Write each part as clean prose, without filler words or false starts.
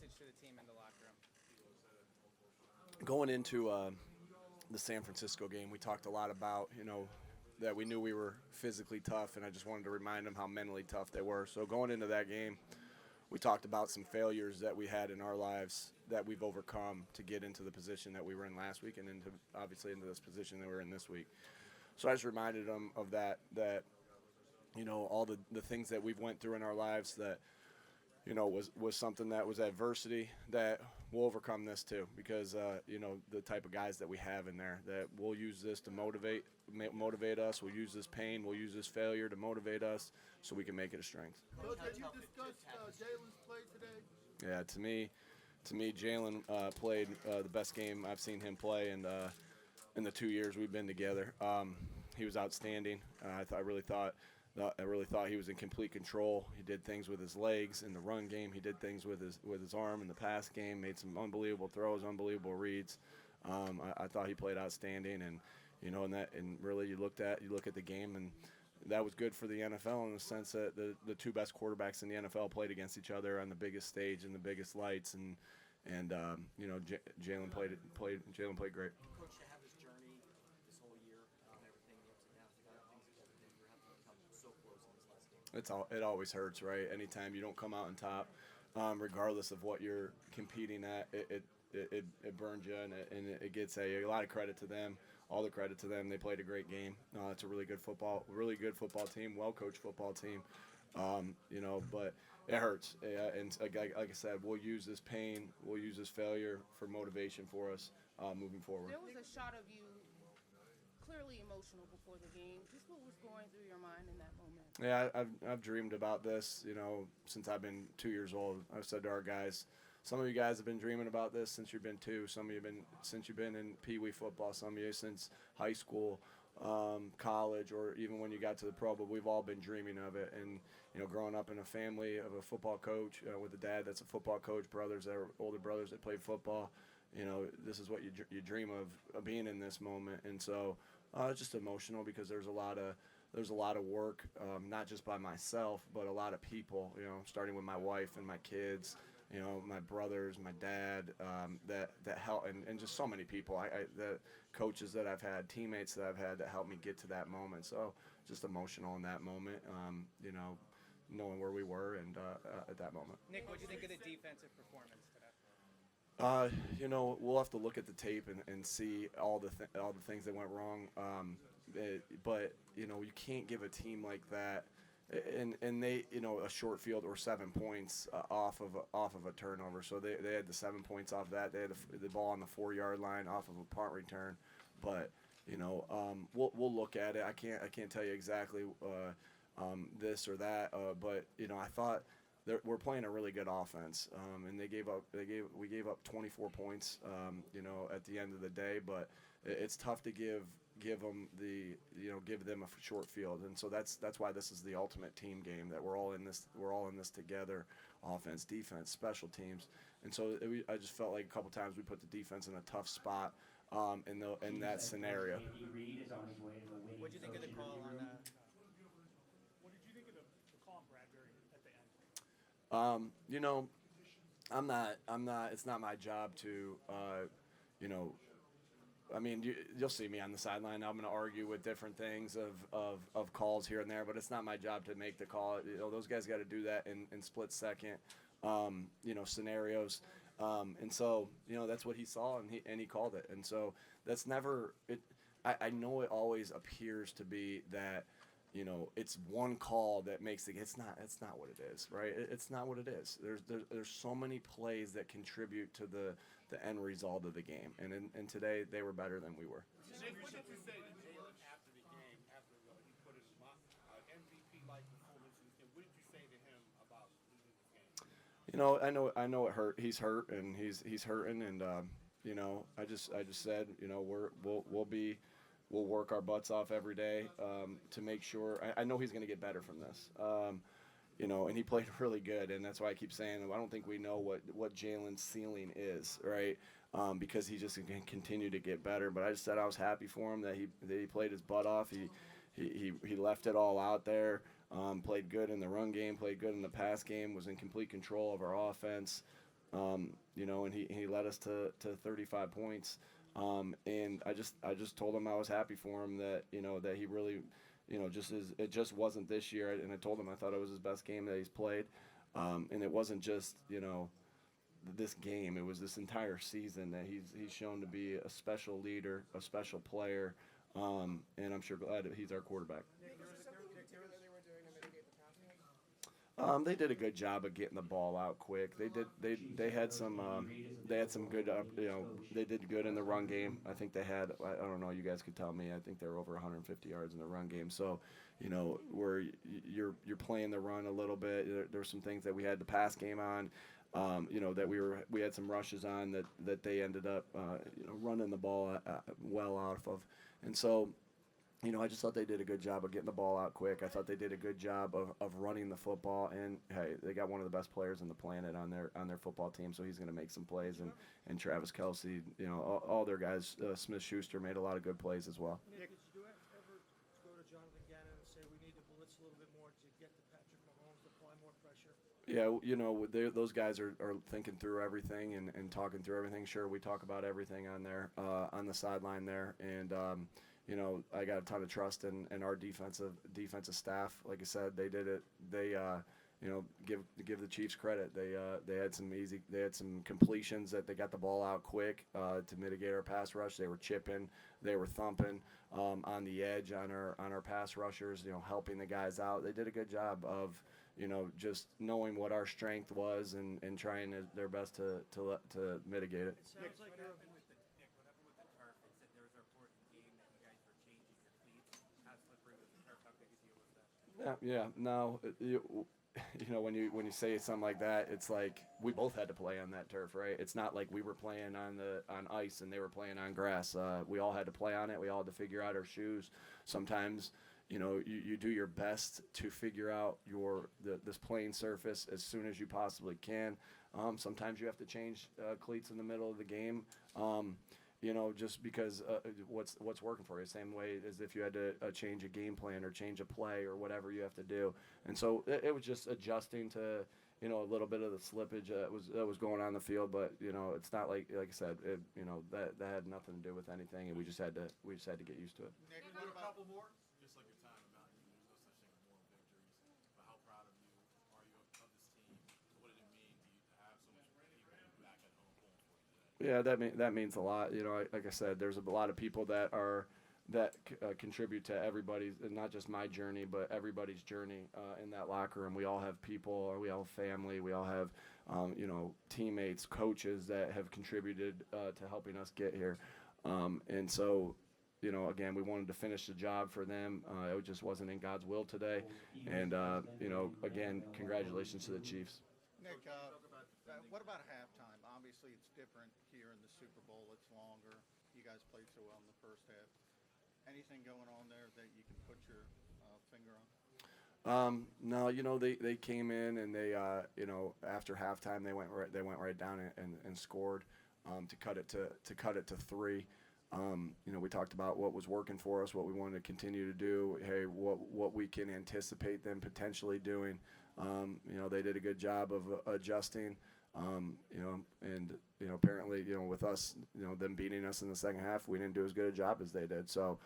message to the team in the locker room? Going into the San Francisco game, we talked a lot about, that we knew we were physically tough, and I just wanted to remind them how mentally tough they were. So going into that game, we talked about some failures that we had in our lives that we've overcome to get into the position that we were in last week and obviously into this position that we're in this week. So I just reminded them of that all the things that we've went through in our lives that, was something that was adversity that we'll overcome this too, because the type of guys that we have in there, that we'll use this to motivate us. We'll use this pain, we'll use this failure to motivate us, so we can make it a strength. Coach, have you discussed Jalen's play today? Yeah, to me, Jalen played the best game I've seen him play, and in the 2 years we've been together, he was outstanding. I really thought he was in complete control. He did things with his legs in the run game. He did things with his arm in the pass game. Made some unbelievable throws, unbelievable reads. I thought he played outstanding, and really you look at the game, and that was good for the NFL in the sense that the two best quarterbacks in the NFL played against each other on the biggest stage and the biggest lights, and Jalen played great. Coach, to have this journey this whole year, everything, the ups and downs, the things that you guys have been through, have to come so close in this last game. It always hurts, right? Anytime you don't come out on top, regardless of what you're competing at, it burns you, and it gets a lot of credit to them. All the credit to them. They played a great game. It's a really good football team, well-coached football team. But it hurts. And like I said, we'll use this pain, we'll use this failure for motivation for us moving forward. There was a shot of you clearly emotional before the game. Just what was going through your mind in that moment? Yeah, I've dreamed about this, since I've been 2 years old. I've said to our guys, some of you guys have been dreaming about this since you've been 2. Some of you since you've been in Pee Wee football. Some of you since high school, college, or even when you got to the pro. But we've all been dreaming of it. And growing up in a family of a football coach with a dad that's a football coach, older brothers that played football. This is what you dream of being in this moment. And so it's just emotional because there's a lot of work, not just by myself, but a lot of people. Starting with my wife and my kids. My brothers, my dad, that help, and just so many people. The coaches that I've had, teammates that I've had that helped me get to that moment. So just emotional in that moment, knowing where we were and at that moment. Nick, what do you think of the defensive performance today? We'll have to look at the tape and see all the things that went wrong. But you can't give a team like that. And they, a short field or 7 points off of a turnover. So they had the 7 points off that. They had the ball on the 4-yard line off of a punt return. But we'll look at it. I can't tell you exactly this or that. But I thought we're playing a really good offense. And we gave up 24 points. At the end of the day. But it's tough to give them a short field, and so that's why this is the ultimate team game, that we're all in this together, offense, defense, special teams. And so I just felt like a couple times we put the defense in a tough spot in that scenario. Reid is on his way to a winning. What do you think of the call on What did you think of the call on Bradbury at the end? I'm not. It's not my job to, you'll see me on the sideline. I'm going to argue with different things of calls here and there, but it's not my job to make the call. Those guys got to do that in split second, scenarios. And so, that's what he saw, and he called it. And so that's never it. I know it always appears to be that, it's one call that makes it. It's not what it is, right? It's not what it is. There's so many plays that contribute to the end result of the game, and today they were better than we were. Nick, what did you say to Jalen after the game? After he put his MVP-like performance in this game, what did you say to him about losing this game? I know it hurt. He's hurt, and he's hurting, and I just said, we'll work our butts off every day to make sure. I know he's going to get better from this. And he played really good, and that's why I keep saying I don't think we know what Jalen's ceiling is, right? Because he just can continue to get better. But I just said I was happy for him that he played his butt off. He left it all out there. Played good in the run game, played good in the pass game, was in complete control of our offense. You know, and he led us to 35 points. And I just told him I was happy for him that, you know, that he really, you know, it just wasn't this year. And I told him I thought it was his best game that he's played. And it wasn't just, you know, this game. It was this entire season that he's shown to be a special leader, a special player, and I'm sure glad that he's our quarterback. They did a good job of getting the ball out quick. They had some good you know, they did good in the run game. I think they had, I don't know, you guys could tell me. I think they were over 150 yards in the run game. So, you know, where you're playing the run a little bit. There's some things that we had the pass game on. You know, that we had some rushes on that they ended up you know, running the ball well off of. And so, you know, I just thought they did a good job of getting the ball out quick. I thought they did a good job of running the football. And hey, they got one of the best players on the planet on their football team, so he's going to make some plays. And Travis Kelce, you know, all their guys, Smith-Schuster made a lot of good plays as well. Nick, did you ever go to Jonathan Gannon and say we need to blitz a little bit more to get to Patrick Mahomes to apply more pressure? Yeah, you know, those guys are thinking through everything and talking through everything. Sure, we talk about everything on there, on the sideline there. And, you know, I got a ton of trust in our defensive staff. Like I said, they did it. They, you know, give the Chiefs credit. They had some completions that they got the ball out quick to mitigate our pass rush. They were chipping, they were thumping on the edge on our pass rushers. You know, helping the guys out. They did a good job of, you know, just knowing what our strength was and trying their best to mitigate it. It sounds like you're Yeah. No, you know, when you say something like that, it's like we both had to play on that turf, right? It's not like we were playing on ice and they were playing on grass. We all had to play on it. We all had to figure out our shoes. Sometimes, you know, you do your best to figure out this playing surface as soon as you possibly can. Sometimes you have to change cleats in the middle of the game. You know, just because what's working for you. Same way as if you had to change a game plan or change a play or whatever you have to do. And so it was just adjusting to, you know, a little bit of the slippage that was going on the field. But, you know, it's not like I said, you know, that had nothing to do with anything, and we just had to get used to it. Nick, what about a couple more? Just like your time about you. There's no such thing as moral victories. But how proud of you are you of this team? What did it mean to you to have so much people back at home pulling for you today? Yeah, that means a lot. You know, like I said, there's a lot of people that contribute to everybody's, not just my journey, but everybody's journey in that locker room. We all have people, or we all have family. We all have, you know, teammates, coaches that have contributed to helping us get here. And so, you know, again, we wanted to finish the job for them. It just wasn't in God's will today. And, you know, again, congratulations to the Chiefs. Nick, what about halftime? Obviously, it's different here in the Super Bowl. It's longer. You guys played so well in the first half. Anything going on there that you can put your finger on? No, you know, they came in and they, you know, after halftime they went right down and scored to cut it to 3. You know, we talked about what was working for us, what we wanted to continue to do. Hey, what we can anticipate them potentially doing. You know, they did a good job of adjusting. You know, and, you know, apparently, you know, with us, you know, them beating us in the second half, we didn't do as good a job as they did. So,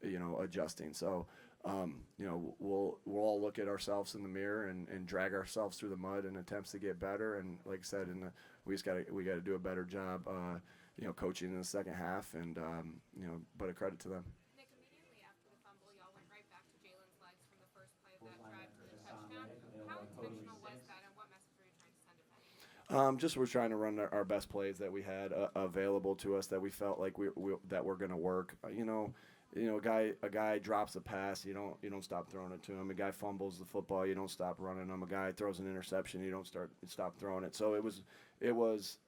you know, adjusting. So, you know, we'll all look at ourselves in the mirror and drag ourselves through the mud in attempts to get better. And like I said, we got to do a better job, you know, coaching in the second half. And, you know, but a credit to them. Nick, immediately after the fumble, y'all went right back to Jalen's legs from the first play of that drive to the touchdown. How intentional was that, and what message were you trying to send if any? Just we're trying to run our best plays that we had available to us that we felt like that were going to work. You know, a guy drops a pass, you don't stop throwing it to him. A guy fumbles the football, you don't stop running him. A guy throws an interception, you don't stop throwing it. So it was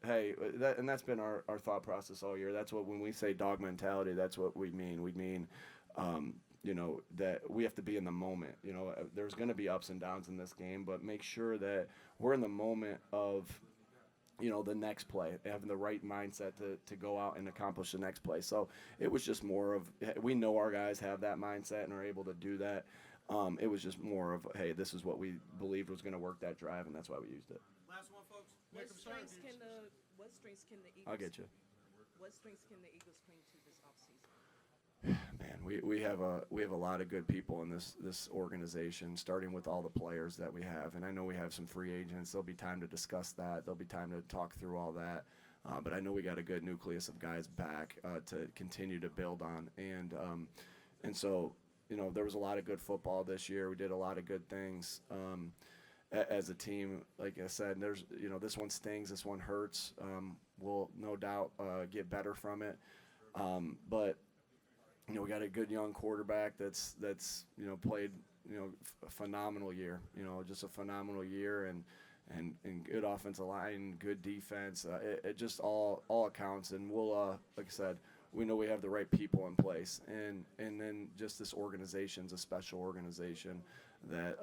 hey, that's been our thought process all year. That's what, when we say dog mentality, that's what we mean. We mean, you know, that we have to be in the moment. You know, there's going to be ups and downs in this game, but make sure that we're in the moment of, you know, the next play, having the right mindset to go out and accomplish the next play. So it was just more of, we know our guys have that mindset and are able to do that. It was just more of, hey, this is what we believed was going to work that drive, and that's why we used it. Last one, folks. Nick, I'm sorry if you- What strengths can the Eagles? I'll get you. What strengths can the Eagles bring to this offseason? Man, we have a lot of good people in this organization, starting with all the players that we have. And I know we have some free agents. There'll be time to discuss that. There'll be time to talk through all that. But I know we got a good nucleus of guys back to continue to build on. And so, you know, there was a lot of good football this year. We did a lot of good things as a team. Like I said, there's, you know, this one stings, this one hurts. We'll no doubt get better from it. But you know, we got a good young quarterback that's you know, played, you know, a phenomenal year. You know, just a phenomenal year, and good offensive line, good defense. It just all accounts. And we'll like I said, we know we have the right people in place, and then just this organization's a special organization that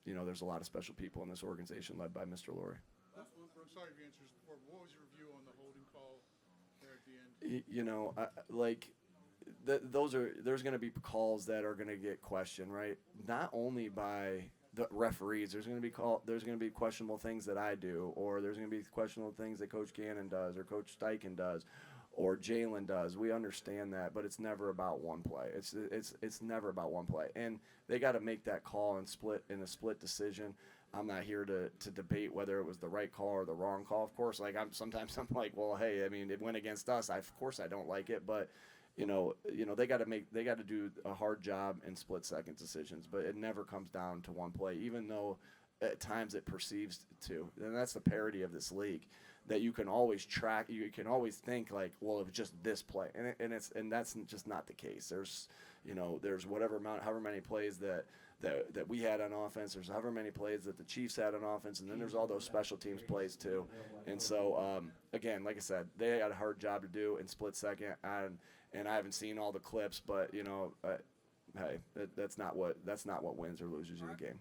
you know, there's a lot of special people in this organization led by Mr. Lurie. I'm sorry if you answered this before, but what was your view on the holding call there at the end? You know, there's going to be calls that are going to get questioned, right? Not only by the referees. There's going to be questionable things that I do, or there's going to be questionable things that Coach Gannon does, or Coach Steichen does, or Jalen does. We understand that, but it's never about one play. It's never about one play, and they got to make that call and in a split decision. I'm not here to debate whether it was the right call or the wrong call. Of course, like sometimes I'm like, well, hey, I mean, it went against us. Of course I don't like it, but you know, they got to do a hard job in split-second decisions. But it never comes down to one play, even though at times it perceives to. And that's the parity of this league, that you can always track. You can always think like, well, it was just this play, and that's just not the case. There's however many plays that we had on offense. There's however many plays that the Chiefs had on offense, and then there's all those special teams plays too. And so again, like I said, they got a hard job to do in split second. And I haven't seen all the clips, but you know, hey, that's not what wins or loses you the game.